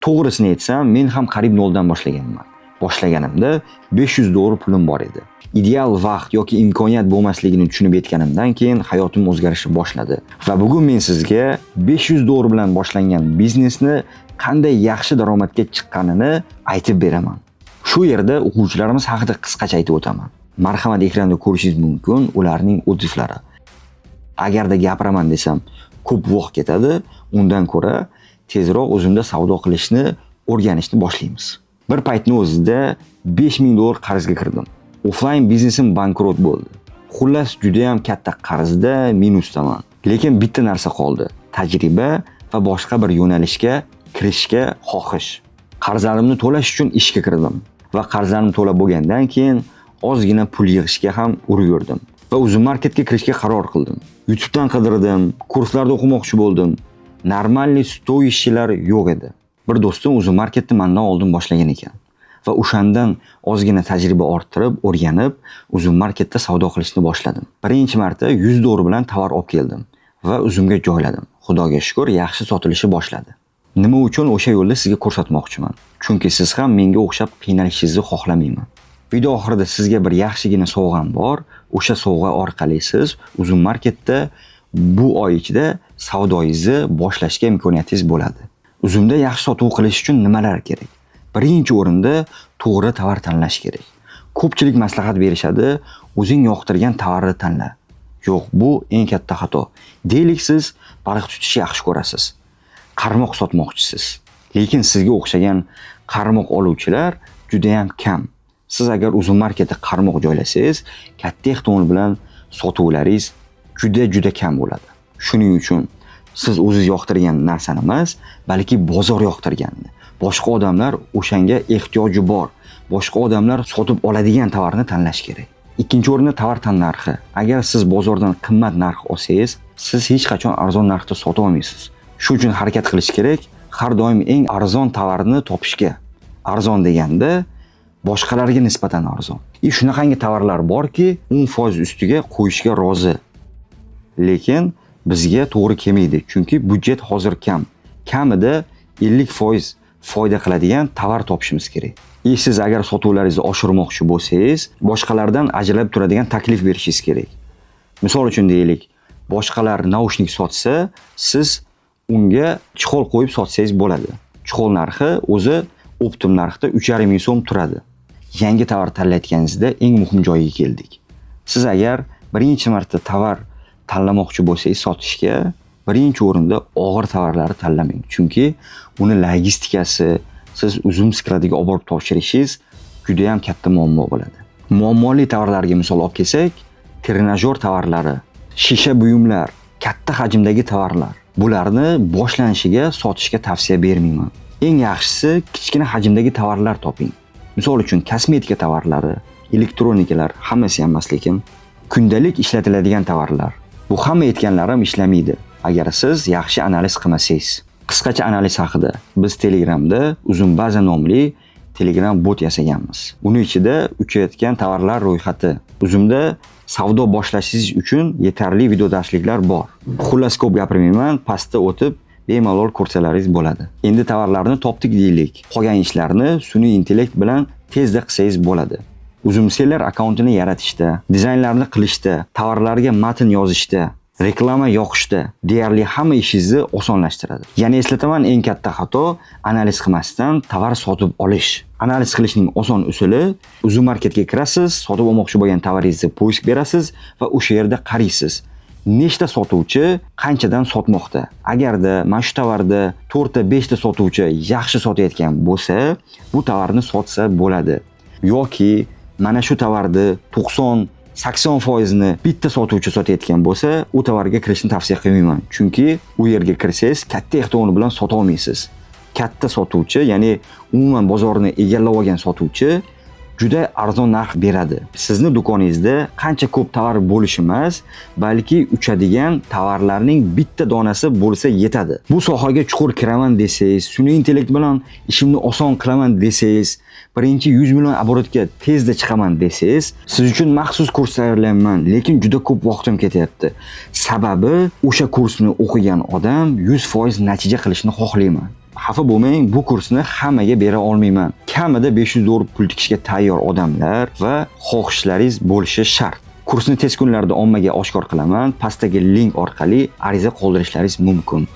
To'g'risini aytsam, men ham qariyb noldan boshlaganman. Boshlaganimda $500 pulim bor edi. Ideal vaqt yoki imkoniyat bo'lmasligini tushunib yetganimdan keyin hayotim o'zgarishni boshladi. Va bugun men sizga $500 bilan boshlangan biznesni qanday yaxshi daromadga chiqqanini aytib beraman. Shu yerda o'quvchilarimiz haqida qisqacha aytib o'taman. Marhamat, ekranda ko'rishingiz mumkin ularning o'tiflari. Agarda gapiraman desam, ko'p vaqt ketadi, undan ko'ra tezroq o'zimda savdo qilishni o'rganishni boshlaymiz. Bir paytning o'zida $5000 qarzga kirdim. Offline biznesim bankrot bo'ldi. Xullas juda ham katta qarzda, minusdaman. Lekin bitta narsa qoldi: tajriba va boshqa bir yo'nalishga kirishga xohish. Qarzlarimni to'lash uchun ishga kirdim va qarzlarimni to'lab bo'lgandan keyin ozgina pul yig'ishga ham urindim va o'zim marketga kirishga qaror qildim. YouTubedan qidirdim, kurslarda o'qimoqchi bo'ldim. Normalniy stoyishchilar yo'q edi. Bir do'stim o'zim marketni mendan oldin boshlagan ekan va o'shandan ozgina tajriba orttirib, o'rganib, o'zim marketda savdo qilishni boshladim. Birinchi marta $100 bilan tovar olib keldim va o'zimga joyladim. Xudoga shukr, yaxshi sotilishi boshladi. Nima uchun o'sha yo'lda sizga ko'rsatmoqchiman? Chunki siz ham menga o'xshab qiynalishingizni xohlamayman. Video oxirida sizga bir yaxshigina sovg'am bor. O'sha sovg'a orqali siz o'zim marketda bu oy ichida savdoingizni boshlashga imkoniyatingiz bo'ladi. O'zimda yaxshi sotuv qilish uchun nimalar kerak? Birinchi o'rinda to'g'ri tovar tanlash kerak. Ko'pchilik maslahat berishadi, o'zing yoqtirgan tovarni tanla. Yo'q, bu eng katta xato. Deylik, siz baliq tutishni yaxshi ko'rasiz. Qarmoq sotmoqchisiz. Lekin sizga o'xshagan qarmoq oluvchilar juda ham kam. Siz agar o'zim marketda qarmoq joylasangiz, katta ehtimol bilan sotuvlaringiz juda kam bo'ladi. Shuning uchun siz o'zingiz yoqtirgan narsani emas, balki bozor yoqtirganini. Boshqa odamlar o'shanga ehtiyoji bor. Boshqa odamlar sotib oladigan tovarni tanlash kerak. Ikkinchi o'rinda tovar narxi. Agar siz bozordan qimmat narx olsangiz, siz hech qachon arzon narxda sota olmaysiz. Shu uchun harakat qilish kerak, har doim eng arzon tovarni topishga. Arzon deganda boshqalarga nisbatan arzon. Shunaqangi tovarlar borki, 10% ustiga qo'yishga rozi. Lekin bizga to'g'ri kelmaydi, chunki budjet hozir kam. Kamida 50% foyda qiladigan tovar topishimiz kerak. Siz agar sotuvlaringizni oshirmoqchi bo'lsangiz, boshqalardan ajralib turadigan taklif berishingiz kerak. Misol uchun deylik, boshqalar naushnik sotsa, siz unga chixol qo'yib sotsangiz bo'ladi. Chixol narxi o'zi optim narxda 3,5 so'm turadi. Yangi tovar tanlayotganingizda eng muhim joyga keldik. Siz agar birinchi marta tovar tanlamoqchi bo'lsangiz sotishga, birinchi o'rinda og'ir tovarlarni tanlamang. Chunki uni logistikasi, siz uzum skladiga olib borib topshirishingiz juda ham katta muammo bo'ladi. Muammoli tovarlarga misol olib kelsak, trenajyor tovarlari, shisha buyumlar, katta hajmdagi tovarlar. Bularni boshlanishiga sotishga tavsiya bermayman. Eng yaxshisi kichkina hajmdagi tovarlar toping. Misol uchun kosmetika tovarlari, elektronikalar, hammasi ham emas, lekin kundalik ishlatiladigan tovarlar. Bu hamma aytganlarim ishlamaydi agar siz yaxshi analiz qilmasangiz. Qisqacha analiz haqida biz Telegramda Uzun baza nomli Telegram bot yasaganmiz. Uni ichida uchayotgan tovarlar ro'yxati. Uzumda savdo boshlashingiz uchun yetarli video darsliklar bor. Xullas ko'p gapirmayman, pastda o'tib bemalol ko'rsalaringiz bo'ladi. Endi tovarlarni topdik deylik. Qolgan ishlarni sun'iy intellekt bilan tezda qilsangiz bo'ladi. Uzumseller akkauntini yaratishda, dizaynlarni qilishda, tovarlarga matn yozishda, reklama yoqishda deyarli hamma ishingizni osonlashtiradi. Yana eslataman, eng katta xato analiz qilmasdan tovar sotib olish. Analiz qilishning oson usuli: Uzum marketga kirasiz, sotib olmoqchi bo'lgan tovaringizni poisk berasiz va o'sha yerda qaraysiz. Nechta sotuvchi qanchadan sotmoqda? Agarda mana shu tovarda 4 ta 5 ta sotuvchi yaxshi sotayotgan bo'lsa, bu tovarni sotsa bo'ladi. Yoki mana shu tovarni 90-80% ni bitta sotuvchi sotayotgan bo'lsa, u tovarga kirishni tavsiya qilmayman. Chunki u yerga kirsangiz katta ehtimol bilan sota olmaysiz. Katta sotuvchi, ya'ni umuman bozorni egallab olgan sotuvchi juda arzon narx beradi. Sizni do'koningizda qancha ko'p tovar bo'lishi emas, balki uchadigan tovarlarning bitta donasi bo'lsa yetadi. Bu sohaga chuqur kiraman desangiz, sun'iy intellekt bilan ishimni oson qilaman desangiz, birinchi 100 million oborotga tezda chiqaman desangiz, siz uchun maxsus kurs tayyorlayman, lekin juda ko'p vaqtim ketyapti. Sababi o'sha kursni o'qigan odam 100% natija qilishni xohlayman. xafa bo'lmang, bu kursni hammaga bera olmayman. Kamida $500 pul tikishga tayyor odamlar va xohishlaringiz bo'lishi shart. Kursni tez kunlarda ommaga oshkor qilaman. Pastdagi link orqali ariza qoldirishlaringiz mumkin.